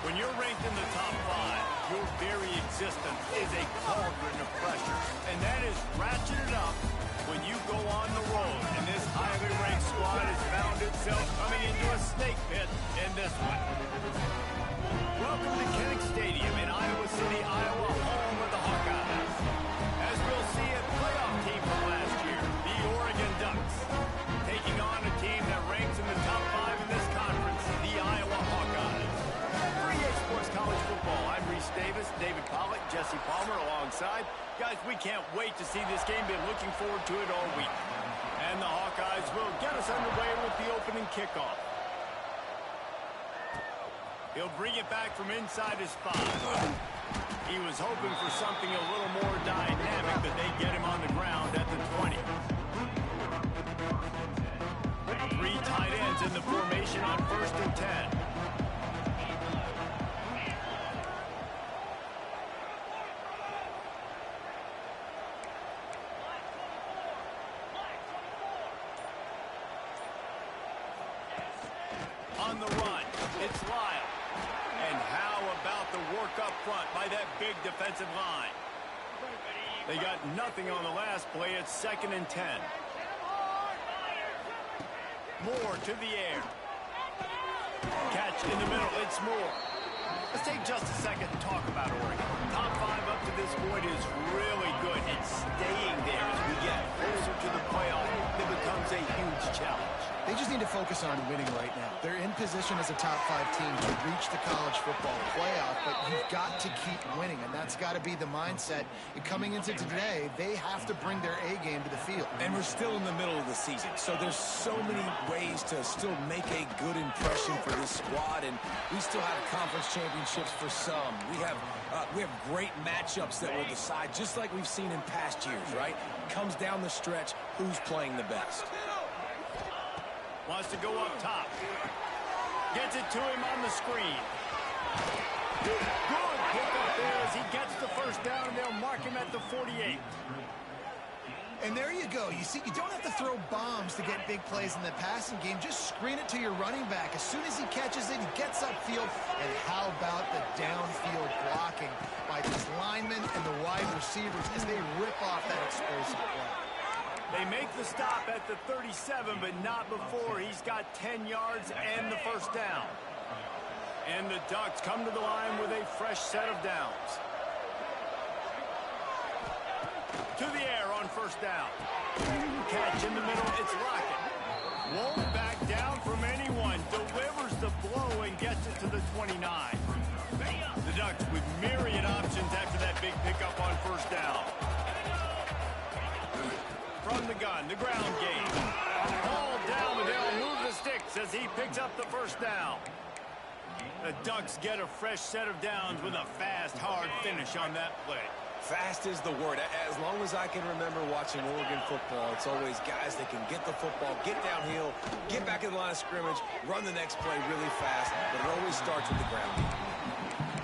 When you're ranked in the top 5, your very existence is a cauldron of pressure. And that is ratcheted up when you go on the road. And this highly ranked squad has found itself coming into a snake pit in this one. Welcome to Ncaa Stadium in Iowa City, Iowa, home of the Hawkeyes. As we'll see, a playoff team from last year, the Oregon Ducks, taking on a team that ranks in the top 5 in this conference, the Iowa Hawkeyes. For EA Sports College Football, I'm Reese Davis, David Pollack, Jesse Palmer alongside. Guys, we can't wait to see this game. Been looking forward to it all week. And the Hawkeyes will get us underway with the opening kickoff. He'll bring it back from inside his 5. He was hoping for something a little more dynamic, but they get him on the ground at the 20. 3 tight ends in the formation on 1st and 10. On the run, it's Lyle. And how about the work up front by that big defensive line? They got nothing on the last play. It's 2nd and 10. Moore to the air. Catch in the middle. It's Moore. Let's take just a second and talk about Oregon. Top 5 up to this point is really good. It's staying there as we get closer to the playoff. It becomes a huge challenge. They just need to focus on winning right now. They're in position as a top 5 team to reach the college football playoff, but you've got to keep winning, and that's got to be the mindset. And coming into today, they have to bring their A game to the field. And we're still in the middle of the season, so there's so many ways to still make a good impression for this squad, and we still have conference championships for some. We have great matchups that will decide, just like we've seen in past years, right? Comes down the stretch, who's playing the best. Wants to go up top. Gets it to him on the screen. Good pick up there as he gets the first down, and they'll mark him at the 48. And there you go. You see, you don't have to throw bombs to get big plays in the passing game. Just screen it to your running back. As soon as he catches it, he gets upfield. And how about the downfield blocking by these linemen and the wide receivers as they rip off that explosive play. They make the stop at the 37, but not before he's got 10 yards and the first down. And the Ducks come to the line with a fresh set of downs. To the air on first down. Catch in the middle, it's Lockett. Won't back down from anyone. Delivers the blow and gets it to the 29. The Ducks with myriad options after that big pickup on first down. From the gun, the ground game. Ball down, but they'll move the sticks as he picks up the first down. The Ducks get a fresh set of downs with a fast, hard finish on that play. Fast is the word. As long as I can remember watching Oregon football, it's always guys that can get the football, get downhill, get back in the line of scrimmage, run the next play really fast, but it always starts with the ground game.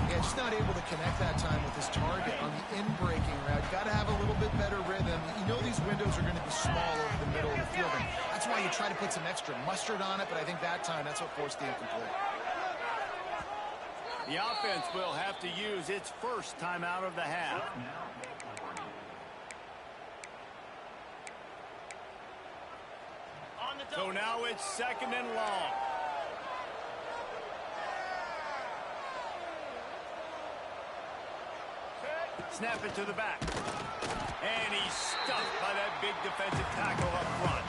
Yeah, just not able to connect that time with his target on the in-breaking route. Got to have a little bit better rhythm. You know these windows are going to be small over the middle of the field, and that's why you try to put some extra mustard on it, but I think that time that's what forced the incomplete. The offense will have to use its first timeout of the half. So now it's 2nd and long. Snap it to the back. And he's stuffed by that big defensive tackle up front.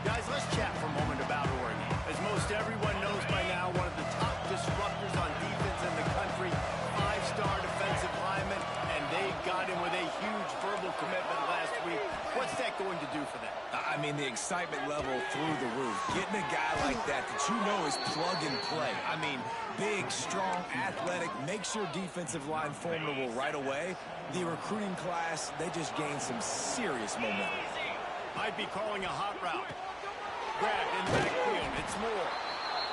Guys, let's chat for a moment about Oregon. As most everyone knows by now, one of the top disruptors on defense in the country, 5-star defensive lineman, and they got him with a huge verbal commitment last week. What's that going to do for them? I mean, the excitement level through the roof. Getting a guy like that you know is plug and play. I mean, big, strong, athletic, makes your defensive line formidable right away. The recruiting class, they just gained some serious momentum. Might be calling a hot route. Grabbed in backfield. It's Moore.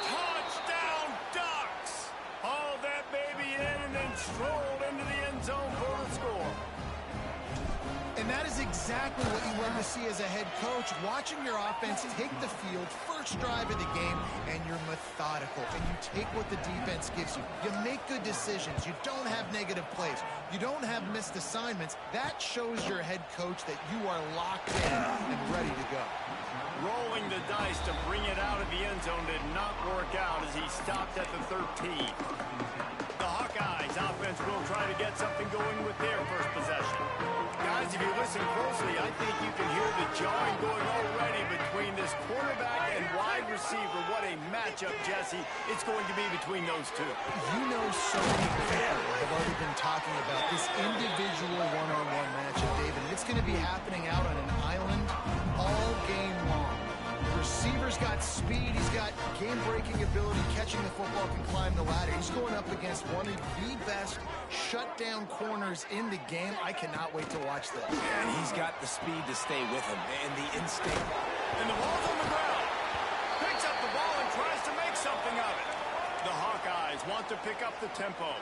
Touchdown, Ducks! Hauled that baby in and then strolled into the end zone for the score. And that is exactly what you want to see as a head coach, watching your offense take the field, first drive of the game, and you're methodical tackle and you take what the defense gives you. You make good decisions. You don't have negative plays. You don't have missed assignments. That shows your head coach that you are locked in and ready to go. Rolling the dice to bring it out of the end zone did not work out as he stopped at the 13. The Hawkeyes offense will try to get something going with their first possession. Guys, if you listen closely, I think you can hear the jawing going already between this quarterback and wide receiver. What a matchup, Jesse, it's going to be between those two. You know, so many people have already been talking about this individual one-on-one matchup, David. And it's going to be happening out on an island all game long. The receiver's got speed. He's got game-breaking ability. Catching the football, can climb the ladder. He's going up against one of the best shutdown corners in the game. I cannot wait to watch this. And he's got the speed to stay with him and the instinct. And the ball's on the ground. Picks up the ball and tries to make something of it. The Hawkeyes want to pick up the tempo.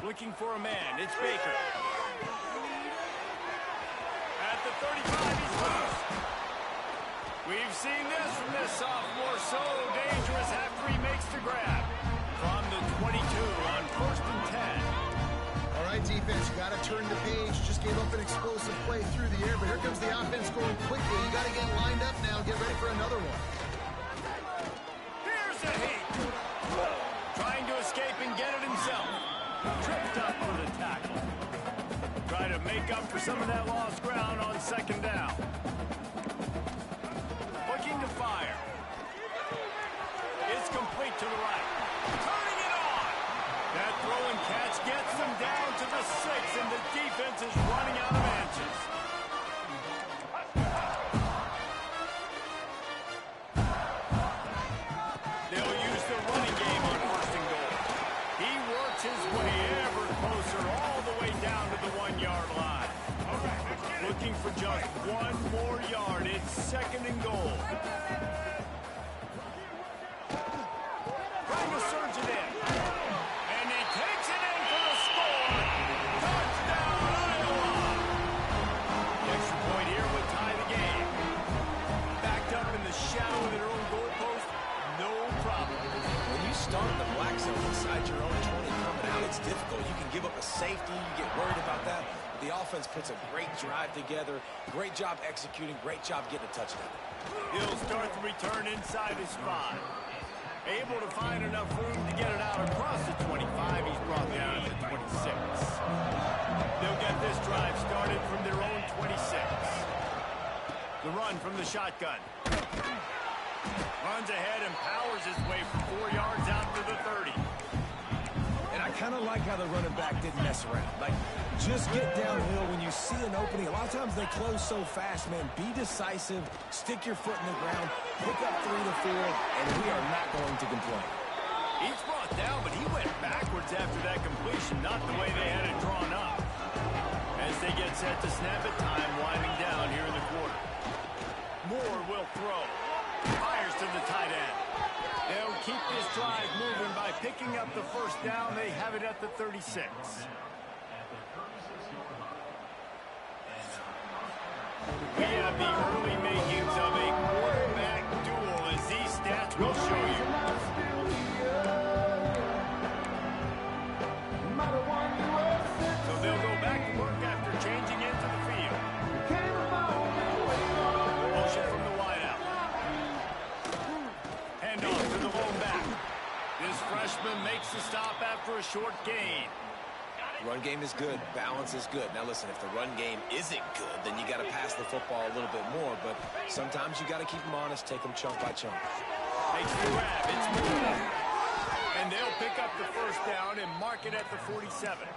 Looking for a man. It's Baker. At the 35, he's loose. We've seen this from this sophomore. So dangerous after he makes the grab. From the 22 on 1st and 10. All right, defense, you got to turn the page. Just gave up an explosive play through the air, but here comes the offense going quickly. You got to get lined up now. Get ready for another one. Here's a heat. Trying to escape and get it himself. Tripped up for the tackle. Try to make up for some of that lost ground on 2nd down. Looking to fire. It's complete to the right. Turning it on. That throw and catch gets them down to the 6, and the defense is running out of answers. They'll use the running game on 1st and goal. He works his way ever closer all the way down to the 1-yard line. Looking for just one more yard. It's 2nd and goal. Trying to surge it in. And he takes it in for the score. Touchdown, Iowa! The extra point here would tie the game. Backed up in the shadow of their own goalpost, no problem. When you start the black zone inside your own 20 coming out, it's difficult. You can give up a safety. You get worried about that. The offense puts a great drive together. Great job executing. Great job getting a touchdown. He'll start the return inside his 5. Able to find enough room to get it out across the 25. He's brought down to the 26. They'll get this drive started from their own 26. The run from the shotgun. Runs ahead and powers his way for 4 yards out to the 30. And I kind of like how the running back didn't mess around. Like, just get downhill when you see an opening. A lot of times they close so fast, man. Be decisive. Stick your foot in the ground. Pick up 3 to 4, and we are not going to complain. He's brought down, but he went backwards after that completion. Not the way they had it drawn up. As they get set to snap it, time winding down here in the quarter. Moore will throw. Fires to the tight end. They'll keep this drive moving by picking up the 1st down. They have it at the 36. We have the early makings of a quarterback duel, as these stats will show you. So they'll go back to work after changing into the field. Motion from the wideout. Handoff to the lone back. This freshman makes the stop after a short gain. Run game is good. Balance is good. Now, listen, if the run game isn't good, then you got to pass the football a little bit more. But sometimes you got to keep them honest, take them chunk by chunk. Makes the grab. It's moving. And they'll pick up the 1st down and mark it at the 47.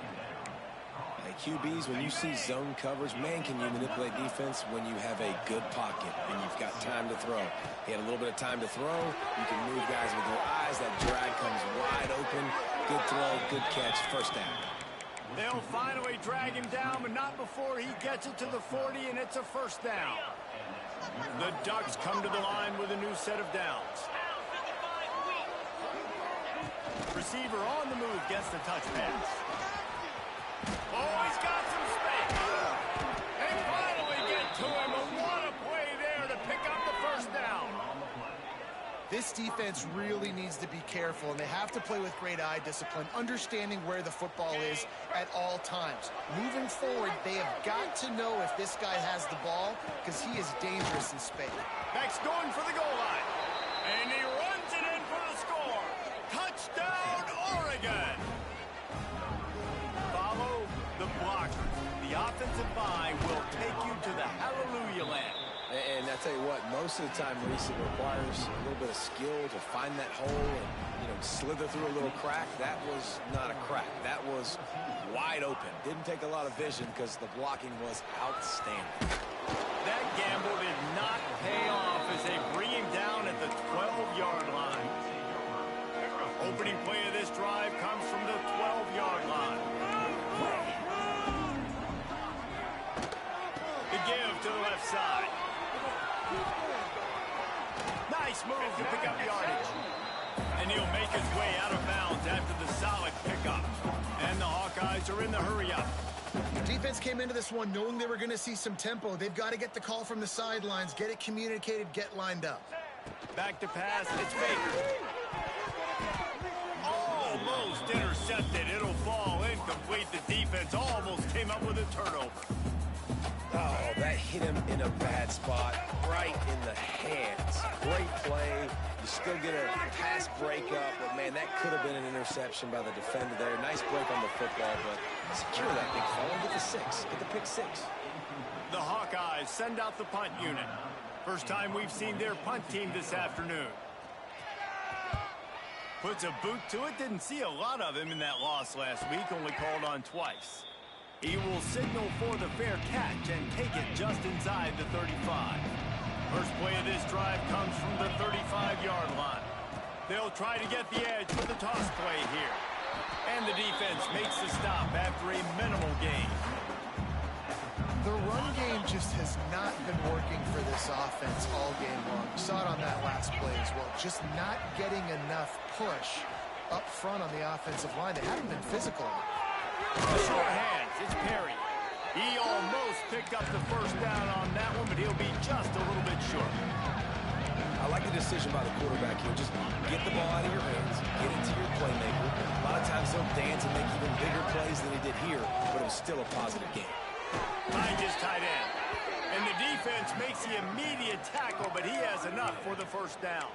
Hey, QBs, when you see zone coverage, man, can you manipulate defense when you have a good pocket and you've got time to throw. He had a little bit of time to throw. You can move guys with their eyes. That drag comes wide open. Good throw, good catch, 1st down. They'll finally drag him down, but not before he gets it to the 40, and it's a 1st down. The Ducks come to the line with a new set of downs. Receiver on the move gets the touch pass. Oh, he's got some space. They finally get to him, and what a play there to pick up the 1st down. This defense really needs to be careful, and they have to play with great eye discipline, understanding where the football is at all times. Moving forward, they have got to know if this guy has the ball, because he is dangerous in space. Beck's going for the goal line. And he runs it in for the score. Touchdown, Oregon! Follow the blockers. The offensive line will take you to the hallelujah land. And I tell you what, most of the time, Reese, it requires a little bit of skill to find that hole and, slither through a little crack. That was not a crack. That was wide open. Didn't take a lot of vision because the blocking was outstanding. That gamble did not pay off as they bring him down at the 12-yard line. Opening play of this drive comes from the 12-yard line. The give to the left side. Nice move to pick up yardage. And he'll make his way out of bounds after the solid pickup. And the Hawkeyes are in the hurry-up. Defense came into this one knowing they were going to see some tempo. They've got to get the call from the sidelines, get it communicated, get lined up. Back to pass, it's Baker. Almost intercepted. It'll fall incomplete. The defense almost came up with a turnover. Oh, that hit him in a bad spot, right in the hands. Great play. You still get a pass breakup, but, man, that could have been an interception by the defender there. Nice break on the football, but secure that big fella. Get the six. Get the pick six. The Hawkeyes send out the punt unit. First time we've seen their punt team this afternoon. Puts a boot to it. Didn't see a lot of him in that loss last week. Only called on twice. He will signal for the fair catch and take it just inside the 35. First play of this drive comes from the 35-yard line. They'll try to get the edge with the toss play here. And the defense makes the stop after a minimal gain. The run game just has not been working for this offense all game long. We saw it on that last play as well. Just not getting enough push up front on the offensive line. They haven't been physical. Short hands, it's Perry. He almost picked up the first down on that one, but he'll be just a little bit short. I like the decision by the quarterback here. Just get the ball out of your hands, get it to your playmaker. A lot of times they'll dance and make even bigger plays than he did here, but it was still a positive game. Find his tight end. And the defense makes the immediate tackle, but he has enough for the first down.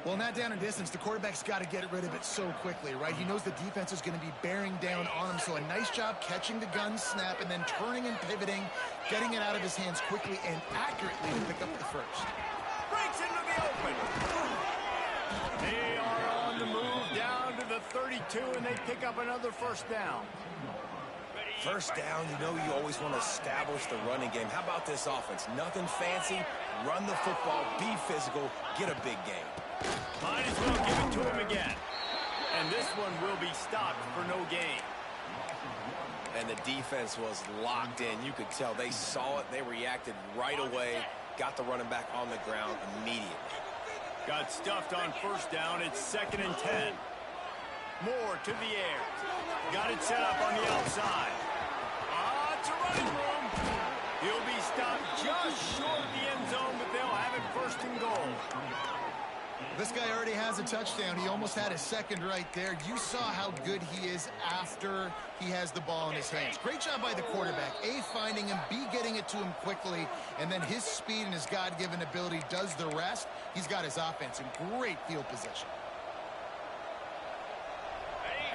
Well, not down in distance, the quarterback's got to get rid of it so quickly, right? He knows the defense is going to be bearing down on him, so a nice job catching the gun snap and then turning and pivoting, getting it out of his hands quickly and accurately to pick up the first. Breaks into the open. They are on the move down to the 32, and they pick up another first down. First down, you always want to establish the running game. How about this offense? Nothing fancy. Run the football, be physical, get a big game. Might as well give it to him again. And this one will be stopped for no gain. And the defense was locked in. You could tell they saw it. They reacted right away. Got the running back on the ground immediately. Got stuffed on first down. It's 2nd and 10. Moore to the air. Got it set up on the outside. It's a running room. He'll be stopped just short of the end zone, but they'll have it 1st and goal. This guy already has a touchdown. He almost had a second right there. You saw how good he is after he has the ball in his hands. Great job by the quarterback. A, finding him, B, getting it to him quickly, and then his speed and his God-given ability does the rest. He's got his offense in great field position.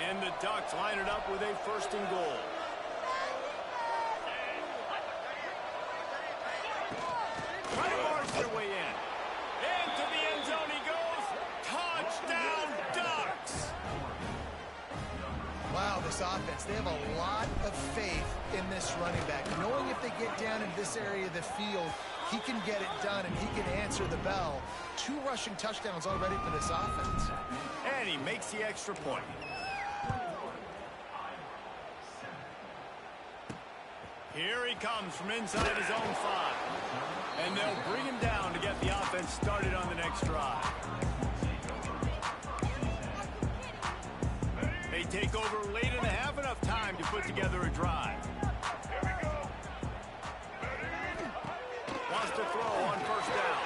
And the Ducks line it up with a 1st and goal. Try to march their way in. Into the end zone he goes. Touchdown, Ducks! Wow, this offense, they have a lot of faith in this running back. Knowing if they get down in this area of the field, he can get it done and he can answer the bell. 2 rushing touchdowns already for this offense. And he makes the extra point. Here he comes from inside his own 5. And they'll bring him down to get the offense started on the next drive. They take over late and have enough time to put together a drive. Wants to throw on 1st down.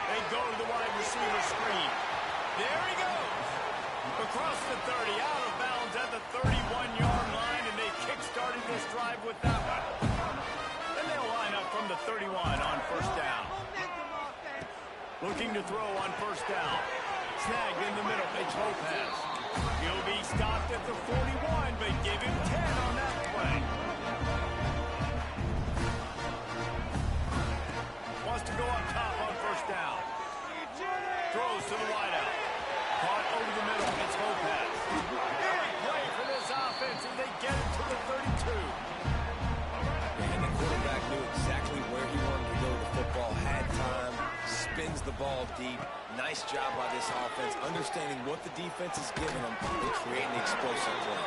They go to the wide receiver. There he goes. Across the 30, out of bounds at the 31-yard line, and they kick-started this drive with that one. And they'll line up from the 31 on first down. Looking to throw on first down. Snagged in the middle, makes low pass. He'll be stopped at the 41, but give him 10 on that play. Wants to go up top on first down. Throws to the wideout. Caught over the middle, it's low pass. Big play for this offense, and they get it to the 32. And the quarterback knew exactly where he wanted to go with the football, had time, spins the ball deep. Nice job by this offense, understanding what the defense is giving them and creating the explosive play.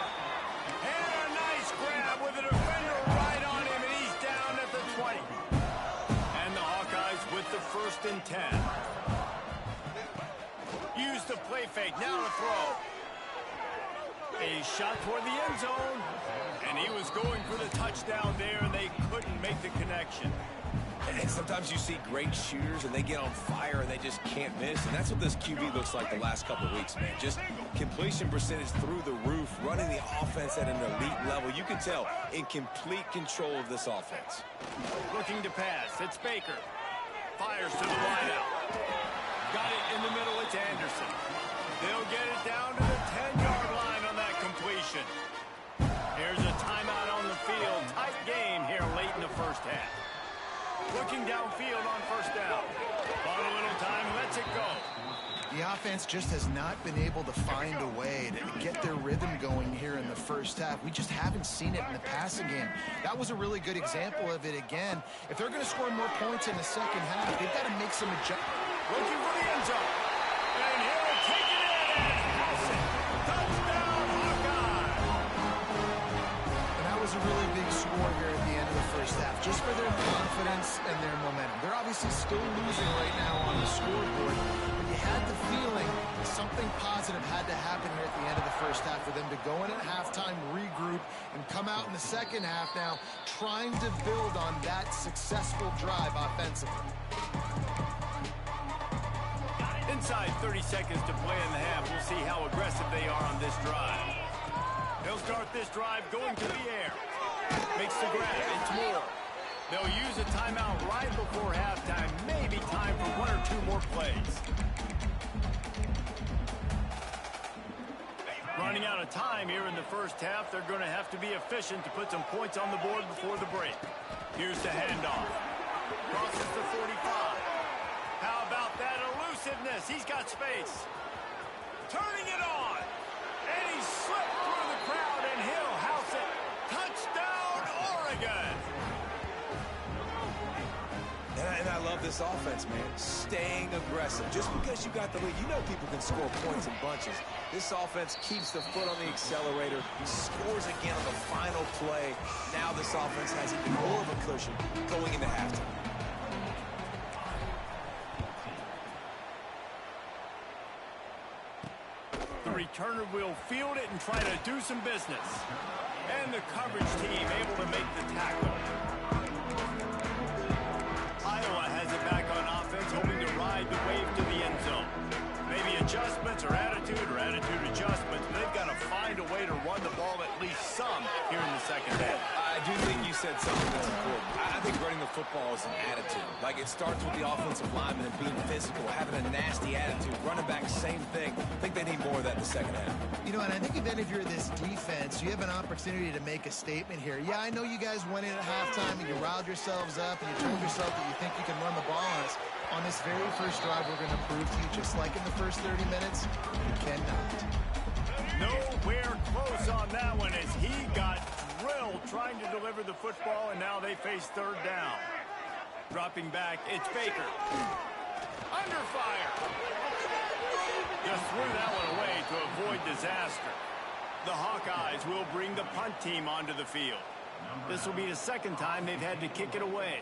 And a nice grab with a defender right on him, and he's down at the 20. And the Hawkeyes with the 1st and 10. Use the play fake, now to throw. A shot toward the end zone, and he was going for the touchdown there, and they couldn't make the connection. And sometimes you see great shooters, and they get on fire, and they just can't miss. And that's what this QB looks like the last couple of weeks, man. Just completion percentage through the roof, running the offense at an elite level. You can tell in complete control of this offense. Looking to pass, it's Baker. Fires to the wideout. Got it in the middle, it's Anderson. They'll get it down to the 10-yard line on that completion. Here's a timeout on the field. Tight game here late in the first half. Looking downfield on first down. Bought a little time, lets it go. The offense just has not been able to find a way to get their rhythm going here in the first half. We just haven't seen it in the passing game. That was a really good example of it again. If they're going to score more points in the second half, they've got to make some adjustments. Looking for the end zone. And he'll take it in and house it. Touchdown, Hawkeye. And that was a really big score here at the end of the first half, just for their confidence and their momentum. They're obviously still losing right now on the scoreboard, but you had the feeling something positive had to happen here at the end of the first half for them to go in at halftime, regroup, and come out in the second half now trying to build on that successful drive offensively. Inside 30 seconds to play in the half. We'll see how aggressive they are on this drive. They'll start this drive going to the air. Makes the grab. It's more. They'll use a timeout right before halftime. Maybe time for 1 or 2 more plays. Running out of time here in the first half. They're going to have to be efficient to put some points on the board before the break. Here's the handoff. Crosses the 45. How about that elusiveness? He's got space. Turning it on. And he slipped through the crowd, and he'll house it. Touchdown, Oregon. And I love this offense, man. Staying aggressive. Just because you got the lead, you know people can score points in bunches. This offense keeps the foot on the accelerator, scores again on the final play. Now this offense has even more of a cushion going into halftime. The returner will field it and try to do some business. And the coverage team able to make the tackle. Iowa has it back on offense, hoping to ride the wave to the end zone. Maybe adjustments or attitude adjustments, but they've got to find a way to run the ball at least some here in the second half. I do think you said something that's important. I think running the football is an attitude. Like, it starts with the offensive lineman and being physical, having a nasty attitude. Running back, same thing. I think they need more of that in the second half. You know, and I think then if you're this defense, you have an opportunity to make a statement here. Yeah, I know you guys went in at halftime and you riled yourselves up and you told yourself that you think you can run the ball on us. On this very first drive, we're going to prove to you, just like in the first 30 minutes, you cannot. Nowhere close on that one as he got drilled trying to deliver the football, and now they face third down. Dropping back, it's Baker. Under fire. Just threw that one away to avoid disaster. The Hawkeyes will bring the punt team onto the field. This will be the second time they've had to kick it away.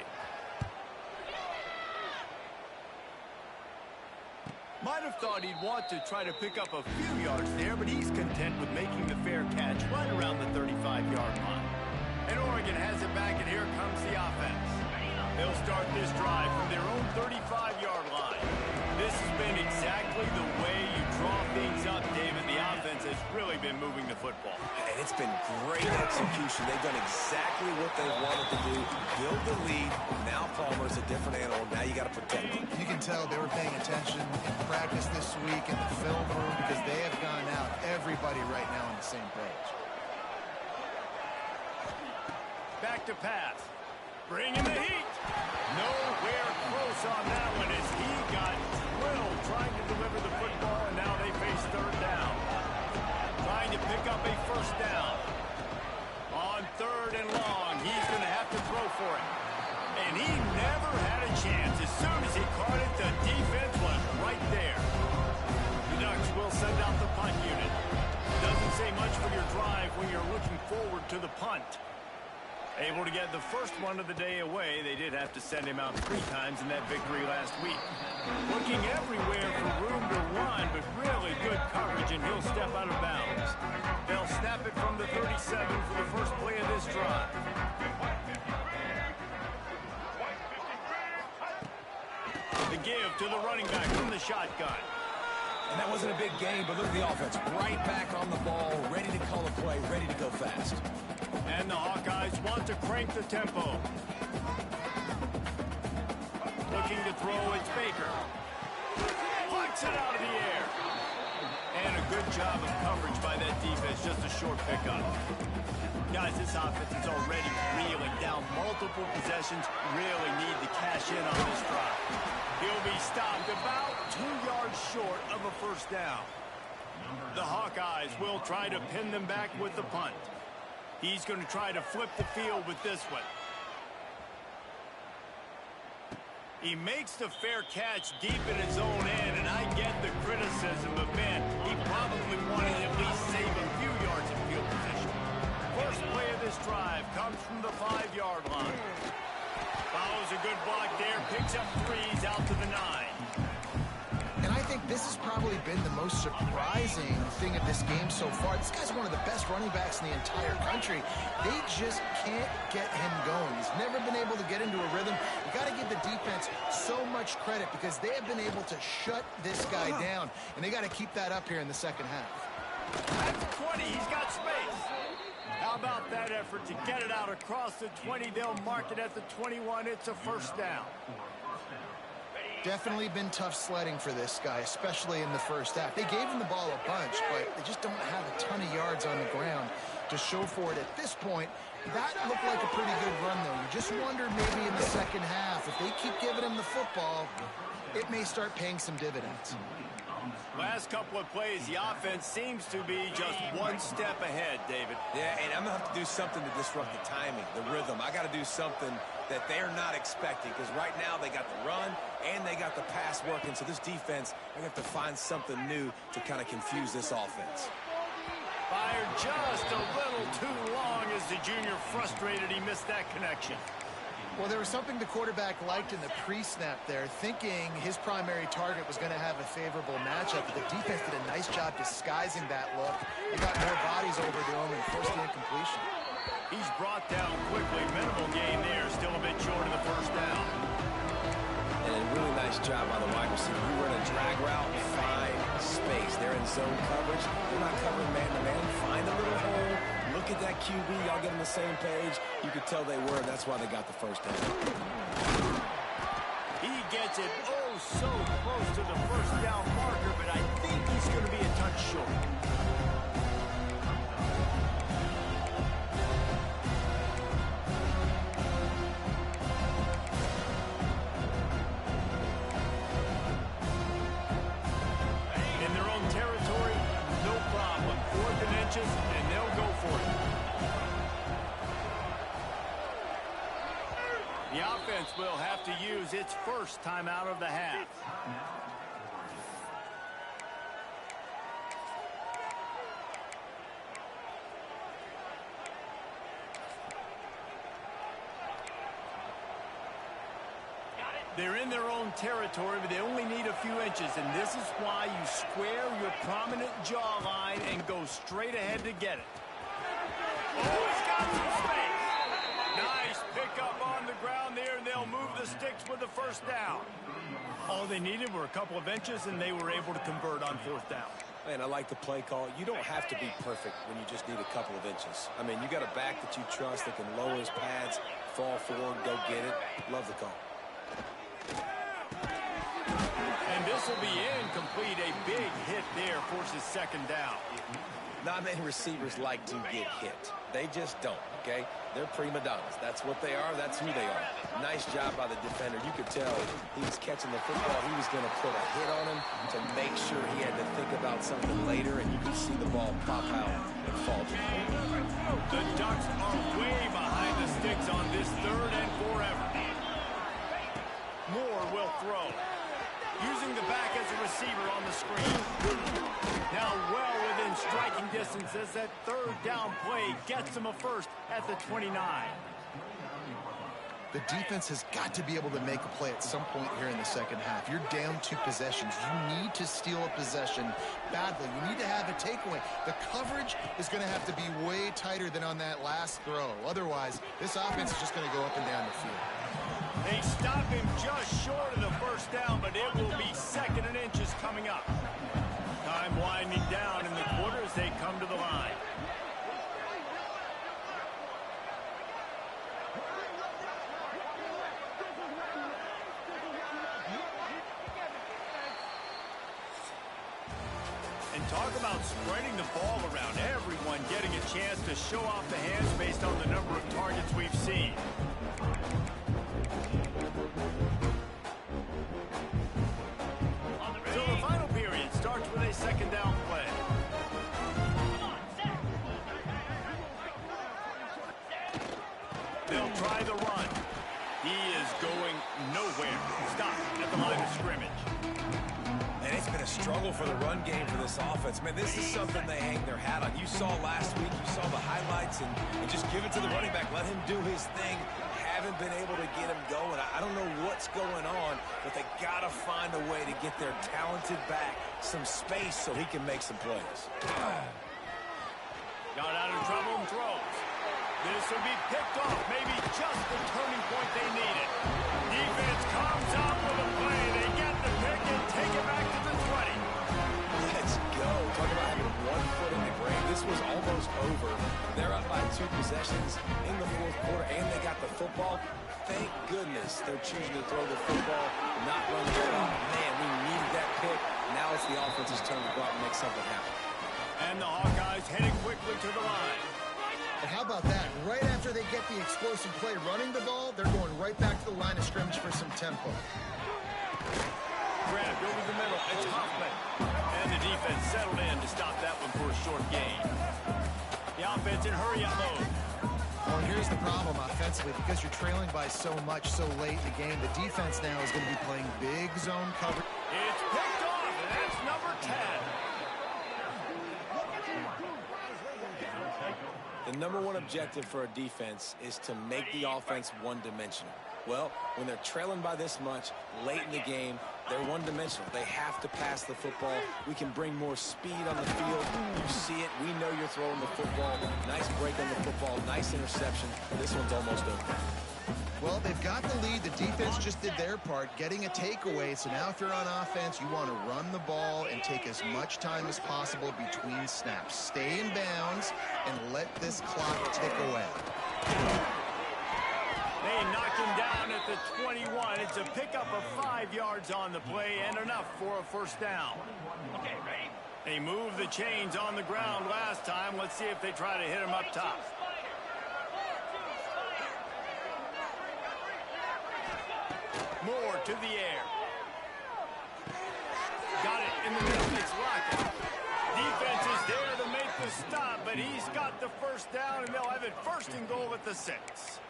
Might have thought he'd want to try to pick up a few yards there, but he's content with making the fair catch right around the 35-yard line. And Oregon has it back, and here comes the offense. They'll start this drive from their own 35-yard line. This has been exactly the way you draw has really been moving the football. And it's been great execution. They've done exactly what they wanted to do. Build the lead. Now Palmer's a different animal. Now you got to protect him. You can tell they were paying attention in practice this week in the film room because they have gone out. Everybody right now on the same page. Back to pass. Bringing the heat. Nowhere close on that one as he got drilled trying to deliver the football, and now they face third down. Trying to pick up a first down. On third and long, he's going to have to throw for it. And he never had a chance. As soon as he caught it, the defense was right there. The Ducks will send out the punt unit. Doesn't say much for your drive when you're looking forward to the punt. Able to get the first one of the day away. They did have to send him out 3 times in that victory last week. Looking everywhere for room to run, but really good coverage, and he'll step out of bounds. They'll snap it from the 37 for the first play of this drive. The give to the running back from the shotgun. And that wasn't a big game, but look at the offense. Right back on the ball, ready to call a play, ready to go fast. And the Hawkeyes want to crank the tempo. Looking to throw, it's Baker. Plucks it out of the air. And a good job of coverage by that defense, just a short pickup. Guys, this offense is already reeling down multiple possessions. Really need to cash in on this drive. He'll be stopped about 2 yards short of a first down. The Hawkeyes will try to pin them back with the punt. He's going to try to flip the field with this one. He makes the fair catch deep in his own end, and I get the criticism, but man, he probably wanted to at least save a few yards of field position. First play of this drive comes from the 5-yard line. Follows a good block there, picks up 3s out to the 9. And I think this has probably been the most surprising thing of this game so far. This guy's one of the best running backs in the entire country. They just can't get him going. He's never been able to get into a rhythm. You got to give the defense so much credit because they have been able to shut this guy down. And they got to keep that up here in the second half. At the 20, he's got space. How about that effort to get it out across the 20? They'll mark it at the 21. It's a first down. Definitely been tough sledding for this guy, especially in the first half. They gave him the ball a bunch, but they just don't have a ton of yards on the ground to show for it at this point. That looked like a pretty good run, though. You just wondered maybe in the second half, if they keep giving him the football, it may start paying some dividends. Last couple of plays, the offense seems to be just one step ahead, David. Yeah, and I'm going to have to do something to disrupt the timing, the rhythm. I got to do something that they're not expecting because right now they got the run and they got the pass working. So this defense, they have to find something new to kind of confuse this offense. Fired just a little too long as the junior frustrated he missed that connection. Well, there was something the quarterback liked in the pre-snap there, thinking his primary target was going to have a favorable matchup. But the defense did a nice job disguising that look. He got more bodies over to him and forced the incompletion. He's brought down quickly. Minimal gain there. Still a bit short of the first down. And a really nice job by the wide receiver. You run a drag route, find space. They're in zone coverage. They're not covering man-to-man. Find a little hole. Look at that QB. Y'all get on the same page. You could tell they were. That's why they got the first down. He gets it oh so close to the first down marker, but I think he's going to be a touch short. In their own territory, no problem. 4th and inches, and they'll go for it. The offense will have to use its first timeout of the half. They're in their own territory, but they only need a few inches, and this is why you square your prominent jawline and go straight ahead to get it. Oh, he's got some space. Nice pickup on the ground there, and they'll move the sticks with the first down. All they needed were a couple of inches, and they were able to convert on 4th down. Man, I like the play call. You don't have to be perfect when you just need a couple of inches. I mean, you got a back that you trust that can lower his pads, fall forward, go get it. Love the call. And this will be incomplete. A big hit there forces second down. Not many receivers like to get hit. They just don't, okay? They're prima donnas. That's what they are. That's who they are. Nice job by the defender. You could tell he was catching the football. He was going to put a hit on him to make sure he had to think about something later, and you could see the ball pop out and fall to him. The Ducks are way behind the sticks on this third and forever. Moore will throw. Using the back as a receiver on the screen. Now well within striking distance as that third down play gets him a first at the 29. The defense has got to be able to make a play at some point here in the second half. You're down 2 possessions. You need to steal a possession badly. You need to have a takeaway. The coverage is going to have to be way tighter than on that last throw. Otherwise, this offense is just going to go up and down the field. They stop him just short of the first down, but it will be second and inches coming up. Time winding down in the quarter as they come to the line. And talk about spreading the ball around. Everyone getting a chance to show off the hands based on the number of targets we've seen. So the final period starts with a second down play. They'll try the run. He is going nowhere. Stop at the line of scrimmage. And it's been a struggle for the run game for this offense. Man, this is something they hang their hat on. You saw last week, you saw the highlights, and just give it to the running back. Let him do his thing. Haven't been able to get him going. I don't know what's going on, but they got to find a way to get their talented back some space so he can make some plays. Got out of trouble and throws. This will be picked off. Maybe just the turning point they needed. Defense comes out with a play. They get the pick and take it back to the 20. Let's go. Talk about having 1 foot in the grave. This was almost over. They're up by 2 possessions in the fourth quarter, and they got the football. Thank goodness they're choosing to throw the football, not run the ball. Man, we needed that pick. Now it's the offense's turn to go out and make something happen. And the Hawkeyes heading quickly to the line. And how about that? Right after they get the explosive play running the ball, they're going right back to the line of scrimmage for some tempo. Grabbed over the middle. It's Hoffman. And the defense settled in to stop that one for a short gain. The offense in hurry-up mode. Well, here's the problem offensively. Because you're trailing by so much so late in the game, the defense now is going to be playing big zone coverage. It's picked off, and that's number 10. The number one objective for a defense is to make the offense one-dimensional. Well, when they're trailing by this much late in the game, they're one-dimensional. They have to pass the football. We can bring more speed on the field. You see it. We know you're throwing the football. Nice break on the football. Nice interception. This one's almost over. Well, they've got the lead. The defense just did their part, getting a takeaway. So now if you're on offense, you want to run the ball and take as much time as possible between snaps. Stay in bounds and let this clock tick away. They knock him down at the 21. It's a pickup of 5 yards on the play and enough for a first down. Okay, ready? They moved the chains on the ground last time. Let's see if they try to hit him up top. Moore to the air. Got it in the middle. It's Lockett. Defense is there to make the stop, but he's got the first down, and they'll have it first and goal at the 6.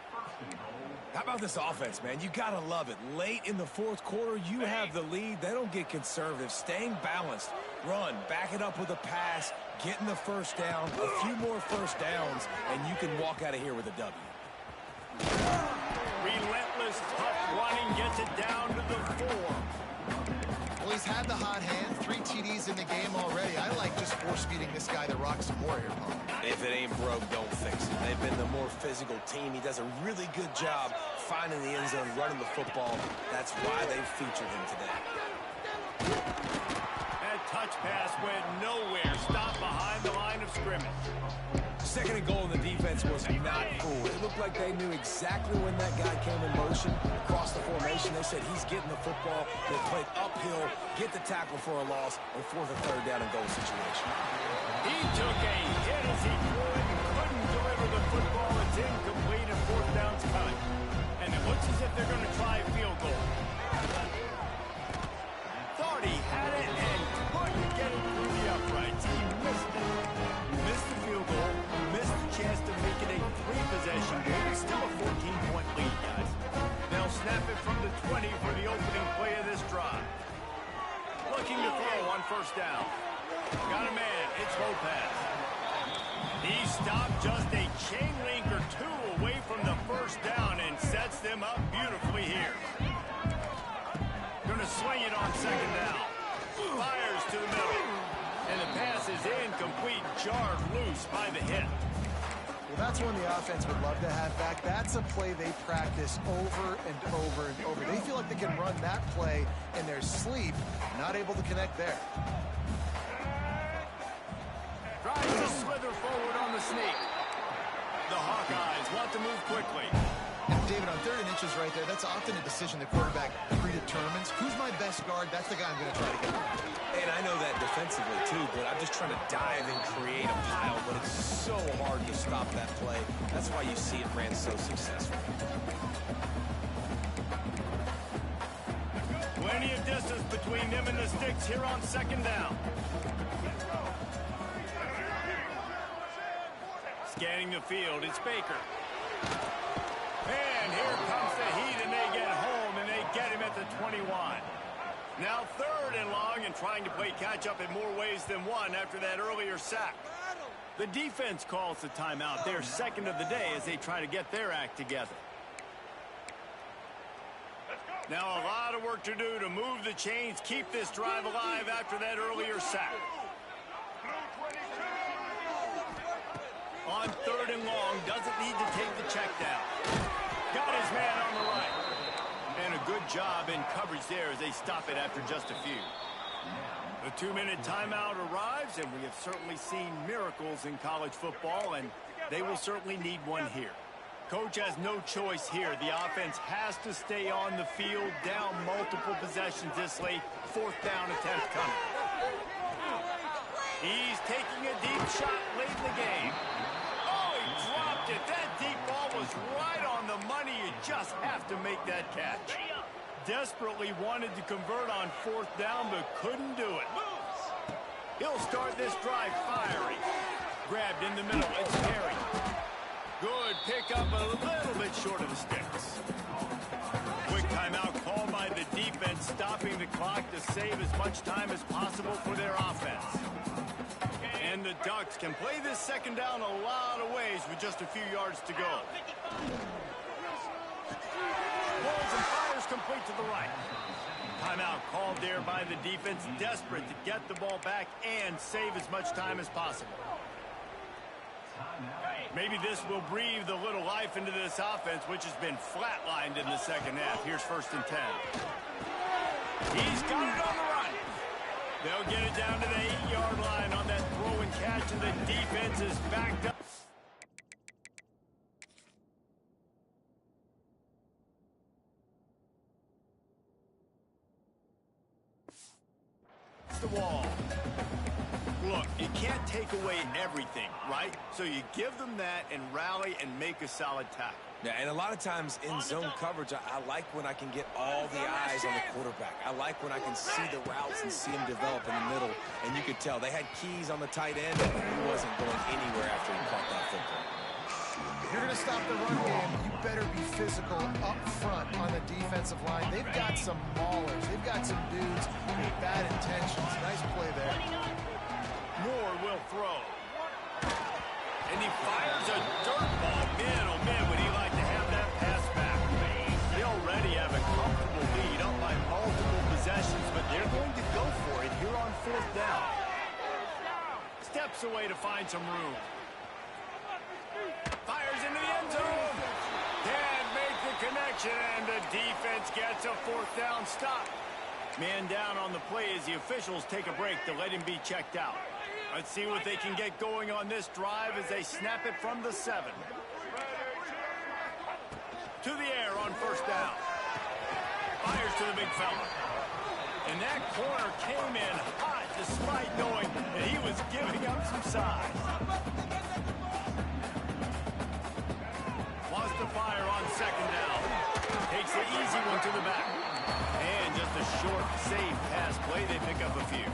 How about this offense, man? You got to love it. Late in the fourth quarter, you have the lead. They don't get conservative. Staying balanced. Run. Back it up with a pass. Getting the first down. A few more first downs, and you can walk out of here with a W. Relentless, tough running gets it down to the 4. Well, he's had the hot hand. 3 TDs in the game already. I like just force-feeding this guy the rock some more here, Paul. If it ain't broke, don't fix it. They've been the more physical team. He does a really good job finding the end zone, running the football. That's why they featured him today. At touch pass went nowhere. Stopped behind the line of scrimmage. Second and goal, and the defense was not fooled. It looked like they knew exactly when that guy came in motion, across the formation. They said he's getting the football. They played uphill, get the tackle for a loss, and force a third down and goal situation. He took a hit as he threw it and couldn't deliver the football. It's incomplete and fourth down's coming. And it looks as if they're going to try a field goal. Thought he had it and couldn't get it through the uprights. He missed it. Missed the field goal. Missed the chance to make it a three-possession game. It's still a 14-point lead, guys. They'll snap it from the 20 for the opening play of this drive. Looking to throw on first down. Got a man. It's Lopez. He stopped just a chain link or two away from the first down and sets them up beautifully here. Going to swing it on second down. Fires to the middle. And the pass is incomplete, jarred loose by the hit. Well, that's one the offense would love to have back. That's a play they practice over and over and over. They feel like they can run that play in their sleep, not able to connect there. Tries to slither forward on the sneak. The Hawkeyes want to move quickly. And David, on third and inches right there, that's often a decision the quarterback predetermines. Who's my best guard? That's the guy I'm going to try to get. And I know that defensively, too, but I'm just trying to dive and create a pile, but it's so hard to stop that play. That's why you see it ran so successful. Plenty of distance between them and the sticks here on second down. Scanning the field, it's Baker. And here comes the heat, and they get home, and they get him at the 21. Now third and long, and trying to play catch-up in more ways than one after that earlier sack. The defense calls the timeout, their second of the day, as they try to get their act together. Now a lot of work to do to move the chains, keep this drive alive after that earlier sack. On third and long, doesn't need to take the check down. Got his man on the right. And a good job in coverage there as they stop it after just a few. The 2-minute timeout arrives, and we have certainly seen miracles in college football, and they will certainly need one here. Coach has no choice here. The offense has to stay on the field, down multiple possessions this late. Fourth down attempt coming. He's taking a deep shot late in the game. Oh, he dropped it. That deep ball was right on the money. You just have to make that catch. Desperately wanted to convert on fourth down, but couldn't do it. He'll start this drive firing. Grabbed in the middle. It's Perry. Good pickup, a little bit short of the sticks. Quick timeout called by the defense, stopping the clock to save as much time as possible for their offense. And the Ducks can play this second down a lot of ways with just a few yards to go. Balls and fires complete to the right. Timeout called there by the defense, desperate to get the ball back and save as much time as possible. Maybe this will breathe a little life into this offense, which has been flatlined in the second half. Here's first and 10. He's got it on the run. They'll get it down to the 8-yard line on that throw and catch, and the defense is backed up. It's the wall. Look, you can't take away everything, right? So you give them that and rally and make a solid tackle. Yeah, and a lot of times in zone coverage, I like when I can get all the eyes on the quarterback. I like when I can see the routes and see them develop in the middle. And you could tell they had keys on the tight end, and he wasn't going anywhere after he caught that football. If you're going to stop the run game, you better be physical up front on the defensive line. They've got some maulers. They've got some dudes with bad intentions. Nice play there. Moore will throw. And he fires a dirt ball. Man, oh man, would he like to have that pass back. They already have a comfortable lead up by multiple possessions, but they're going to go for it here on fourth down. Steps away to find some room. Fires into the end zone. Can't make the connection, and the defense gets a fourth down stop. Man down on the play as the officials take a break to let him be checked out. Let's see what they can get going on this drive as they snap it from the 7. To the air on first down. Fires to the big fella. And that corner came in hot despite knowing that he was giving up some size. Wants to fire on second down. Takes the easy one to the back. And just a short, safe pass play. They pick up a few.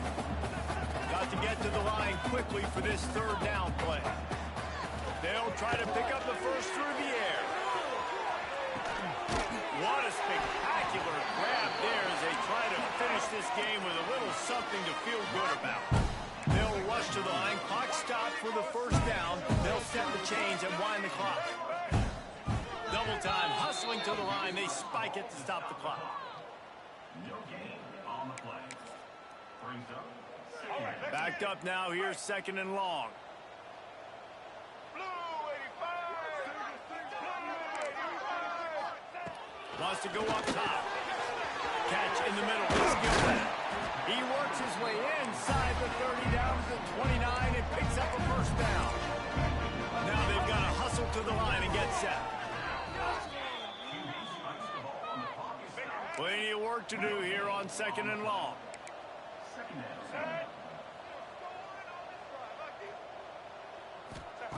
Got to get to the line quickly for this third down play. They'll try to pick up the first through the air. What a spectacular grab there as they try to finish this game with a little something to feel good about. They'll rush to the line. Clock stop for the first down. They'll set the chains and wind the clock. Double time, hustling to the line. They spike it to stop the clock. No gain on the play. Brings up Backed up now. Here's second and long. Wants to go up top. Catch in the middle. He works his way inside the 30 down to the 29 and picks up a first down. Now they've got to hustle to the line and get set. Plenty of work to do here on second and long.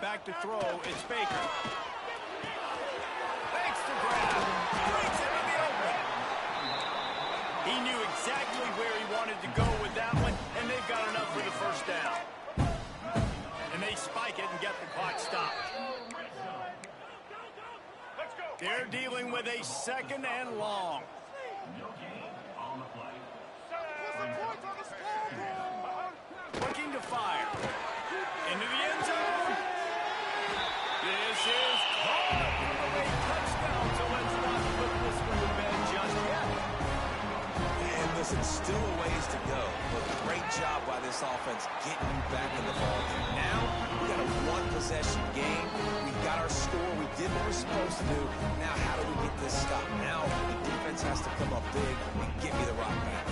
Back to throw. It's Baker. Thanks to grab. Breaks into the open. He knew exactly where he wanted to go with that one, and they've got enough for the first down. And they spike it and get the clock stopped. They're dealing with a second and long. Looking to fire. Into the end zone. This is caught for a touchdown, so let's not put this one to bed just yet. And listen, still a ways to go, but great job by this offense getting you back in the ballgame. Now, we got a one-possession game. We got our score. We did what we're supposed to do. Now, how do we get this stopped? Now, the defense has to come up big and get me the rock back.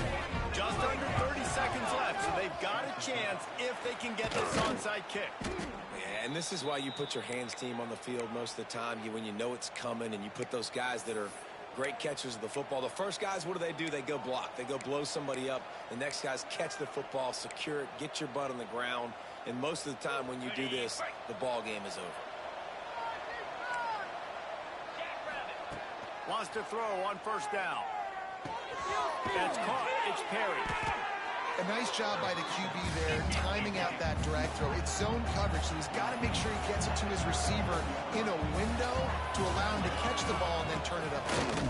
Just under 30 seconds left, so they've got a chance if they can get this onside kick. Yeah, and this is why you put your hands team on the field most of the time when you know it's coming, and you put those guys that are great catchers of the football. The first guys, what do? They go block. They go blow somebody up. The next guys catch the football, secure it, get your butt on the ground. And most of the time when you do this, the ball game is over. Wants to throw on first down. That's caught. It's Perry. A nice job by the QB there, timing out that drag throw. It's zone coverage, so he's got to make sure he gets it to his receiver in a window to allow him to catch the ball and then turn it upfield.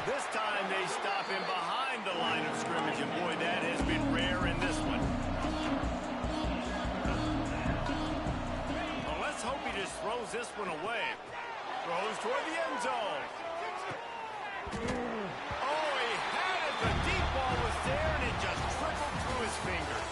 This time they stop him behind the line of scrimmage, and boy, that has been rare in this one. Well, let's hope he just throws this one away. Throws toward the end zone. Oh, he had it. The deep ball was there, and it just trickled through his fingers.